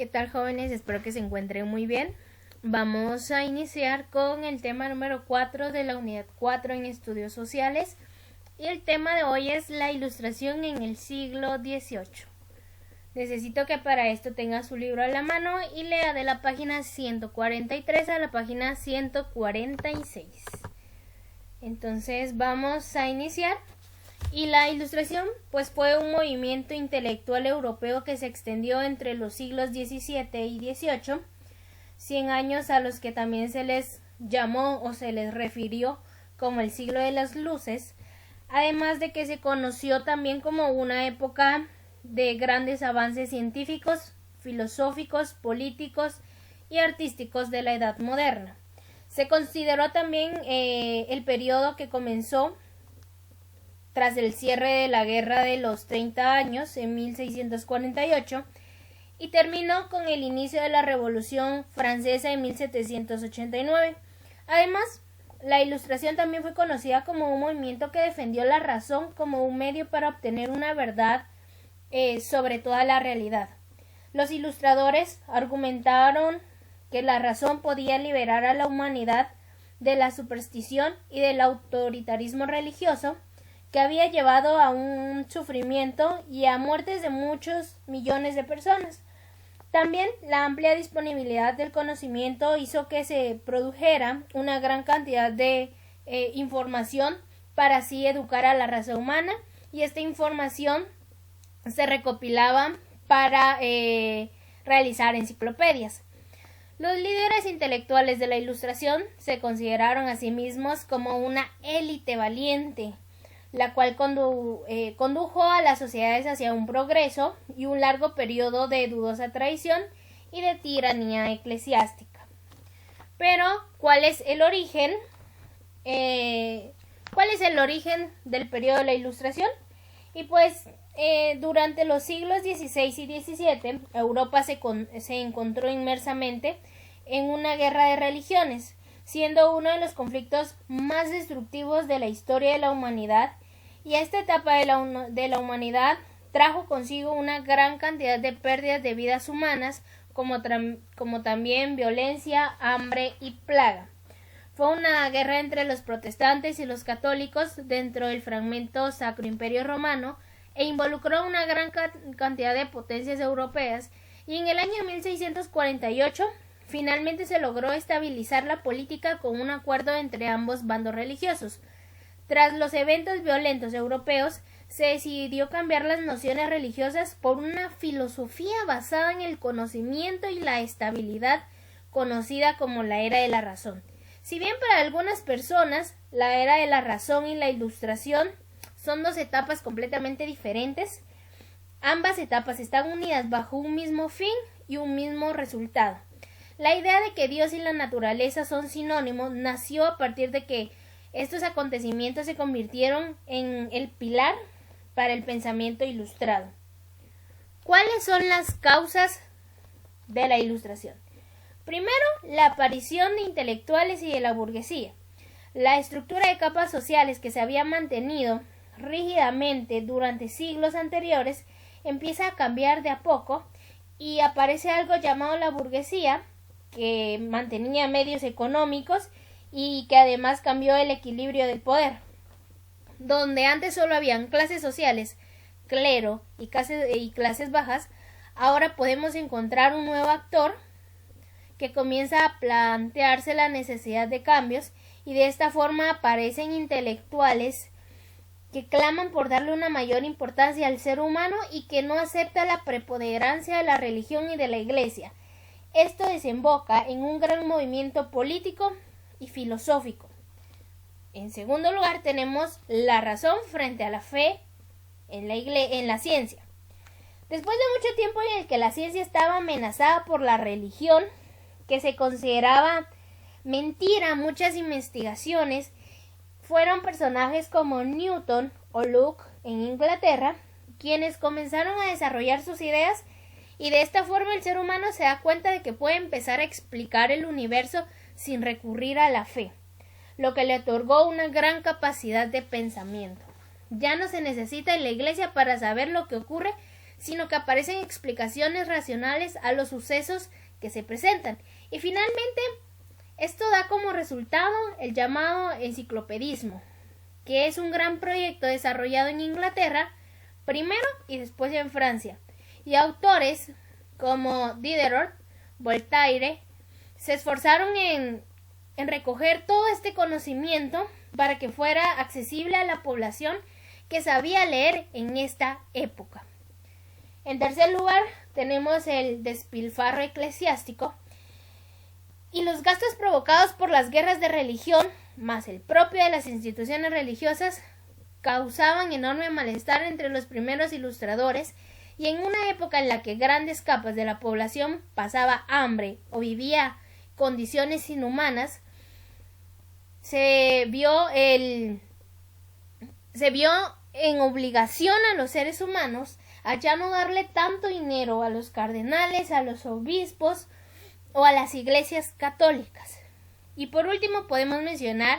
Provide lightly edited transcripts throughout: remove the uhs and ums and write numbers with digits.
¿Qué tal, jóvenes? Espero que se encuentren muy bien. Vamos a iniciar con el tema número 4 de la unidad 4 en estudios sociales. Y el tema de hoy es la ilustración en el siglo XVIII. Necesito que para esto tenga su libro a la mano y lea de la página 143 a la página 146. Entonces vamos a iniciar. Y la Ilustración pues fue un movimiento intelectual europeo que se extendió entre los siglos XVII y XVIII, 100 años a los que también se les llamó o se les refirió como el siglo de las luces, además de que se conoció también como una época de grandes avances científicos, filosóficos, políticos y artísticos de la Edad Moderna. Se consideró también el periodo que comenzó tras el cierre de la Guerra de los 30 años en 1648 y terminó con el inicio de la Revolución Francesa en 1789. Además, la Ilustración también fue conocida como un movimiento que defendió la razón como un medio para obtener una verdad sobre toda la realidad. Los ilustradores argumentaron que la razón podía liberar a la humanidad de la superstición y del autoritarismo religioso que había llevado a un sufrimiento y a muertes de muchos millones de personas. También la amplia disponibilidad del conocimiento hizo que se produjera una gran cantidad de información para así educar a la raza humana, y esta información se recopilaba para realizar enciclopedias. Los líderes intelectuales de la Ilustración se consideraron a sí mismos como una élite valiente, la cual condujo a las sociedades hacia un progreso y un largo periodo de dudosa traición y de tiranía eclesiástica. Pero, ¿cuál es el origen? ¿Cuál es el origen del periodo de la Ilustración? Y pues, durante los siglos XVI y XVII, Europa se encontró inmersamente en una guerra de religiones, siendo uno de los conflictos más destructivos de la historia de la humanidad, y esta etapa de la humanidad trajo consigo una gran cantidad de pérdidas de vidas humanas, como también violencia, hambre y plaga. Fue una guerra entre los protestantes y los católicos dentro del fragmento Sacro Imperio Romano e involucró una gran cantidad de potencias europeas, y en el año 1648 finalmente se logró estabilizar la política con un acuerdo entre ambos bandos religiosos. Tras los eventos violentos europeos, se decidió cambiar las nociones religiosas por una filosofía basada en el conocimiento y la estabilidad, conocida como la Era de la Razón. Si bien para algunas personas la Era de la Razón y la Ilustración son dos etapas completamente diferentes, ambas etapas están unidas bajo un mismo fin y un mismo resultado. La idea de que Dios y la naturaleza son sinónimos nació a partir de que estos acontecimientos se convirtieron en el pilar para el pensamiento ilustrado. ¿Cuáles son las causas de la Ilustración? Primero, la aparición de intelectuales y de la burguesía. La estructura de capas sociales que se había mantenido rígidamente durante siglos anteriores empieza a cambiar de a poco, y aparece algo llamado la burguesía, que mantenía medios económicos y que además cambió el equilibrio del poder. Donde antes solo habían clases sociales, clero y clases bajas, ahora podemos encontrar un nuevo actor que comienza a plantearse la necesidad de cambios, y de esta forma aparecen intelectuales que claman por darle una mayor importancia al ser humano y que no acepta la preponderancia de la religión y de la Iglesia. Esto desemboca en un gran movimiento político y filosófico. En segundo lugar, tenemos la razón frente a la fe en la ciencia. Después de mucho tiempo en el que la ciencia estaba amenazada por la religión, que se consideraba mentira, muchas investigaciones, fueron personajes como Newton o Locke en Inglaterra quienes comenzaron a desarrollar sus ideas, y de esta forma el ser humano se da cuenta de que puede empezar a explicar el universo sin recurrir a la fe, lo que le otorgó una gran capacidad de pensamiento. Ya no se necesita en la iglesia para saber lo que ocurre, sino que aparecen explicaciones racionales a los sucesos que se presentan. Y finalmente, esto da como resultado el llamado enciclopedismo, que es un gran proyecto desarrollado en Inglaterra primero y después en Francia, y autores como Diderot, Voltaire se esforzaron en recoger todo este conocimiento para que fuera accesible a la población que sabía leer en esta época. En tercer lugar, tenemos el despilfarro eclesiástico y los gastos provocados por las guerras de religión, más el propio de las instituciones religiosas, causaban enorme malestar entre los primeros ilustradores, y en una época en la que grandes capas de la población pasaba hambre o vivía condiciones inhumanas, se vio en obligación a los seres humanos a ya no darle tanto dinero a los cardenales, a los obispos o a las iglesias católicas. Y por último podemos mencionar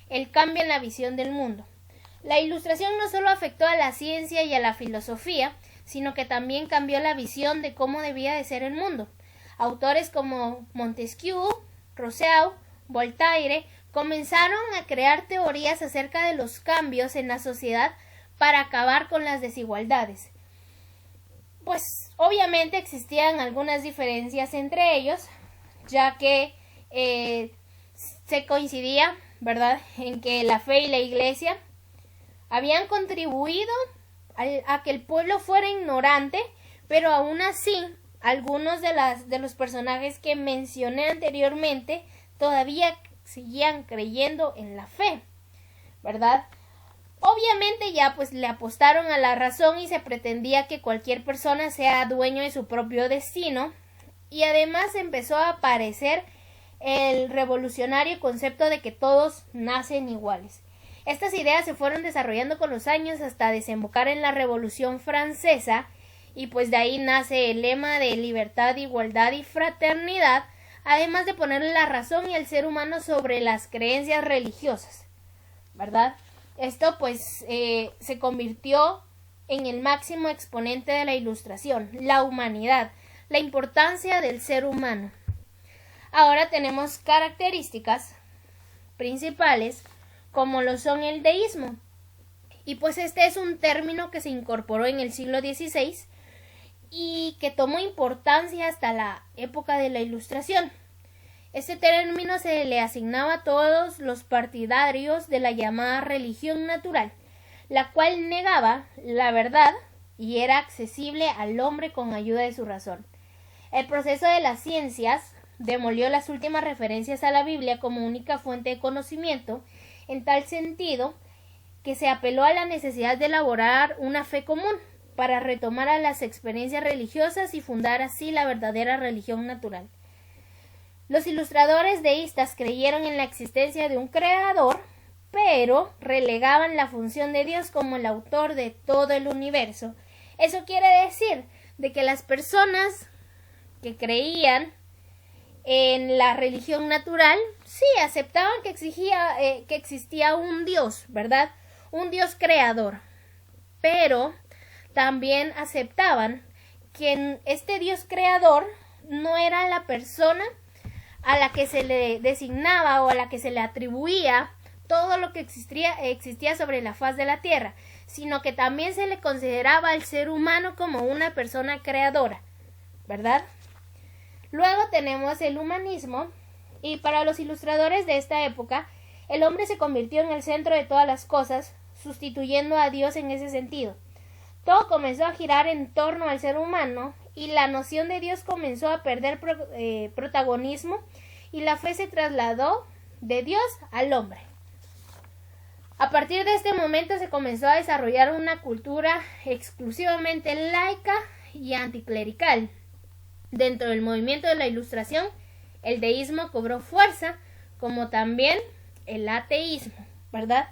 el cambio en la visión del mundo. La Ilustración no solo afectó a la ciencia y a la filosofía, sino que también cambió la visión de cómo debía de ser el mundo. Autores como Montesquieu, Rousseau, Voltaire comenzaron a crear teorías acerca de los cambios en la sociedad para acabar con las desigualdades. Pues obviamente existían algunas diferencias entre ellos, ya que se coincidía, ¿verdad?, en que la fe y la iglesia habían contribuido a que el pueblo fuera ignorante, pero aún así algunos de los personajes que mencioné anteriormente todavía seguían creyendo en la fe, ¿verdad? Obviamente ya pues le apostaron a la razón y se pretendía que cualquier persona sea dueño de su propio destino, y además empezó a aparecer el revolucionario concepto de que todos nacen iguales. Estas ideas se fueron desarrollando con los años hasta desembocar en la Revolución Francesa, y pues de ahí nace el lema de libertad, igualdad y fraternidad, además de ponerle la razón y el ser humano sobre las creencias religiosas, ¿verdad? Esto pues se convirtió en el máximo exponente de la Ilustración, la humanidad, la importancia del ser humano. Ahora tenemos características principales como lo son el deísmo, y pues este es un término que se incorporó en el siglo XVI y que tomó importancia hasta la época de la Ilustración. Este término se le asignaba a todos los partidarios de la llamada religión natural, la cual negaba la verdad y era accesible al hombre con ayuda de su razón. El proceso de las ciencias demolió las últimas referencias a la Biblia como única fuente de conocimiento, en tal sentido que se apeló a la necesidad de elaborar una fe común para retomar a las experiencias religiosas y fundar así la verdadera religión natural. Los ilustradores deístas creyeron en la existencia de un creador, pero relegaban la función de Dios como el autor de todo el universo. Eso quiere decir de que las personas que creían en la religión natural sí aceptaban que existía un Dios, ¿verdad? Un Dios creador, pero también aceptaban que este Dios creador no era la persona a la que se le designaba o a la que se le atribuía todo lo que existía sobre la faz de la tierra, sino que también se le consideraba al ser humano como una persona creadora, ¿verdad? Luego tenemos el humanismo, y para los ilustradores de esta época, el hombre se convirtió en el centro de todas las cosas, sustituyendo a Dios en ese sentido. Todo comenzó a girar en torno al ser humano, y la noción de Dios comenzó a perder protagonismo, y la fe se trasladó de Dios al hombre. A partir de este momento se comenzó a desarrollar una cultura exclusivamente laica y anticlerical. Dentro del movimiento de la Ilustración, el deísmo cobró fuerza, como también el ateísmo, ¿verdad?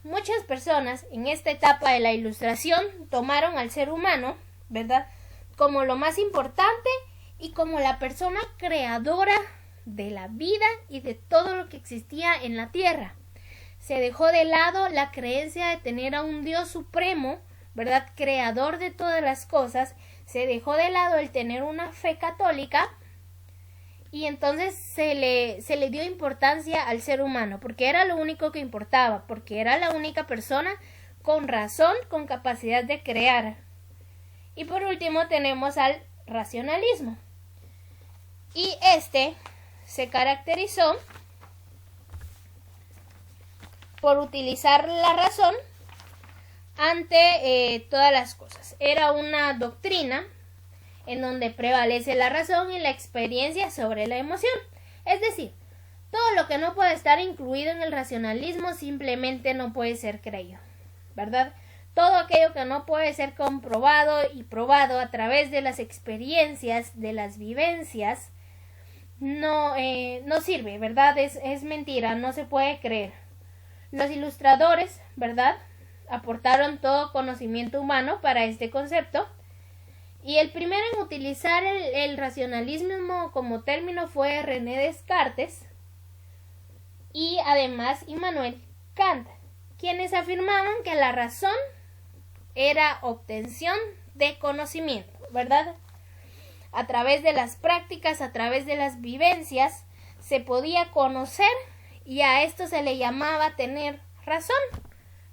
Muchas personas en esta etapa de la Ilustración tomaron al ser humano, ¿verdad?, como lo más importante y como la persona creadora de la vida y de todo lo que existía en la tierra. Se dejó de lado la creencia de tener a un Dios supremo ¿verdad?, creador de todas las cosas, se dejó de lado el tener una fe católica y entonces se le dio importancia al ser humano, porque era lo único que importaba, porque era la única persona con razón, con capacidad de crear. Y por último tenemos al racionalismo. Y este se caracterizó por utilizar la razón ante todas las cosas. Era una doctrina en donde prevalece la razón y la experiencia sobre la emoción. Es decir, todo lo que no puede estar incluido en el racionalismo simplemente no puede ser creído, ¿verdad? Todo aquello que no puede ser comprobado y probado a través de las experiencias, de las vivencias, no sirve, ¿verdad? Es mentira, no se puede creer. Los ilustradores, ¿verdad?, aportaron todo conocimiento humano para este concepto, y el primero en utilizar el racionalismo como término fue René Descartes y además Immanuel Kant, quienes afirmaban que la razón era obtención de conocimiento, ¿verdad? A través de las prácticas, a través de las vivencias, se podía conocer y a esto se le llamaba tener razón,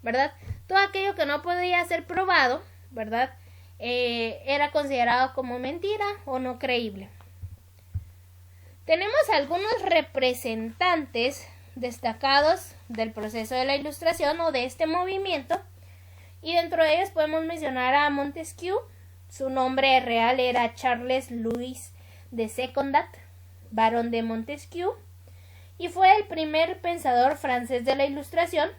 ¿verdad? Todo aquello que no podía ser probado, ¿verdad?, era considerado como mentira o no creíble. Tenemos algunos representantes destacados del proceso de la Ilustración o de este movimiento, y dentro de ellos podemos mencionar a Montesquieu. Su nombre real era Charles Louis de Secondat, barón de Montesquieu, y fue el primer pensador francés de la Ilustración.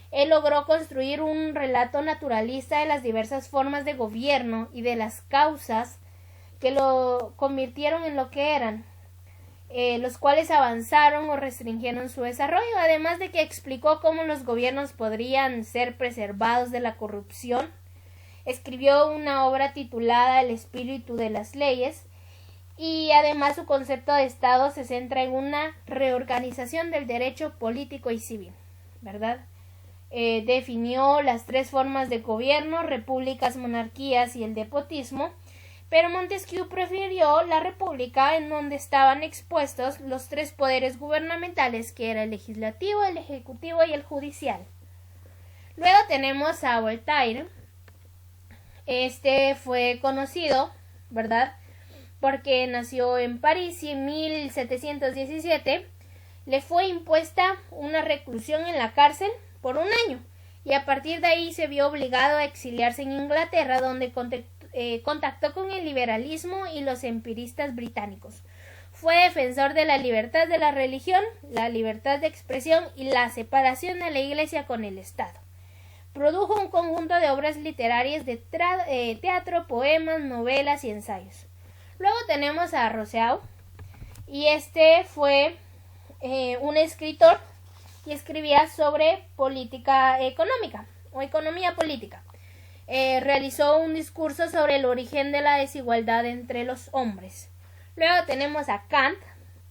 Él logró construir un relato naturalista de las diversas formas de gobierno y de las causas que lo convirtieron en lo que eran, los cuales avanzaron o restringieron su desarrollo, además de que explicó cómo los gobiernos podrían ser preservados de la corrupción. Escribió una obra titulada El espíritu de las leyes, y además su concepto de Estado se centra en una reorganización del derecho político y civil, ¿verdad? Definió las tres formas de gobierno: repúblicas, monarquías y el despotismo, pero Montesquieu prefirió la república, en donde estaban expuestos los tres poderes gubernamentales, que era el legislativo, el ejecutivo y el judicial. Luego tenemos a Voltaire. Este fue conocido, ¿verdad?, porque nació en París y en 1717 le fue impuesta una reclusión en la cárcel por 1 año, y a partir de ahí se vio obligado a exiliarse en Inglaterra, donde contactó con el liberalismo y los empiristas británicos. Fue defensor de la libertad de la religión, la libertad de expresión y la separación de la Iglesia con el Estado. Produjo un conjunto de obras literarias de teatro, poemas, novelas y ensayos. Luego tenemos a Rousseau, y este fue un escritor y escribía sobre política económica o economía política. Realizó un discurso sobre el origen de la desigualdad entre los hombres. Luego tenemos a Kant,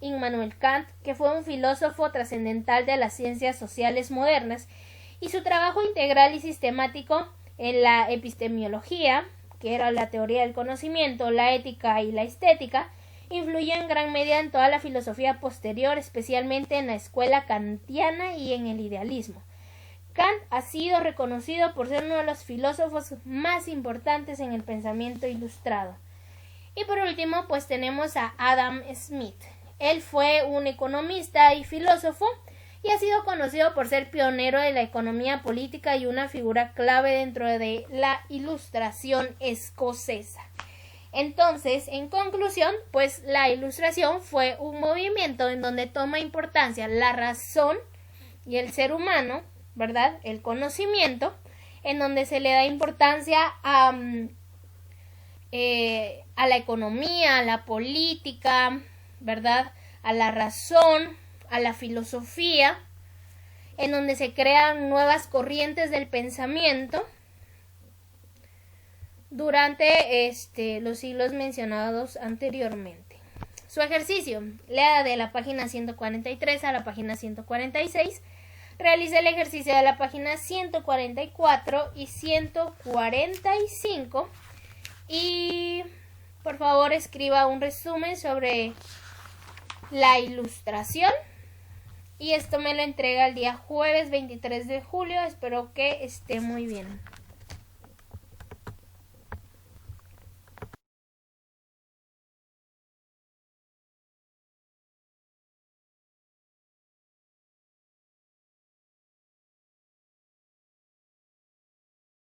Immanuel Kant, que fue un filósofo trascendental de las ciencias sociales modernas, y su trabajo integral y sistemático en la epistemología, que era la teoría del conocimiento, la ética y la estética, influyó en gran medida en toda la filosofía posterior, especialmente en la escuela kantiana y en el idealismo. Kant ha sido reconocido por ser uno de los filósofos más importantes en el pensamiento ilustrado. Y por último, pues tenemos a Adam Smith. Él fue un economista y filósofo, y ha sido conocido por ser pionero de la economía política y una figura clave dentro de la Ilustración escocesa. Entonces, en conclusión, pues la Ilustración fue un movimiento en donde toma importancia la razón y el ser humano, ¿verdad?, el conocimiento, en donde se le da importancia a la economía, a la política, ¿verdad?, a la razón, a la filosofía, en donde se crean nuevas corrientes del pensamiento durante los siglos mencionados anteriormente. Su ejercicio: lea de la página 143 a la página 146 Realice el ejercicio de la página 144 y 145 y por favor escriba un resumen sobre la ilustración. Y esto me lo entrega el día jueves 23 de julio. Espero que esté muy bien.